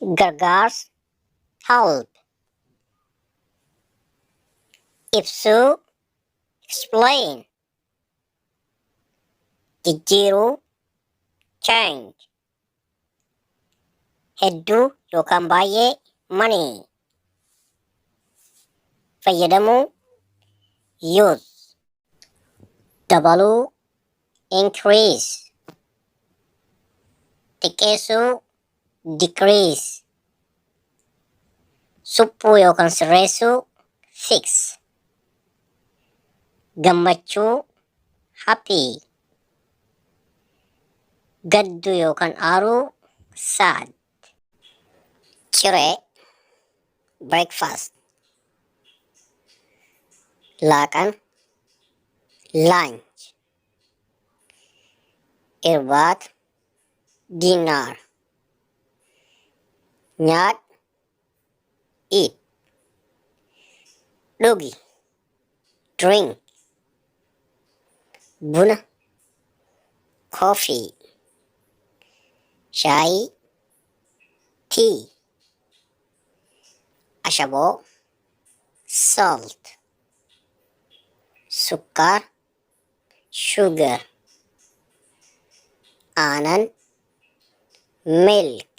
gargaars, help. Ibsuu, explain. Jijjiiruu, change. Hedduu yookaan baay'ee, money. Fayyadamuu, use. Dabaluu, increase. Xiqqeessuu, decrease. Suphuu yookaan sirreessuu, fix. Gammachuu, happy. Gaddu yookaan aaruu, sad. Ciree, breakfast. Laaqan, lunch. Irbaata, dinner. Nyaat, eat. Dhugi, drink. Buna, coffee. Shaayii, tea. Ashaboo, salt. Sukkaar, sugar. Aanan, milk.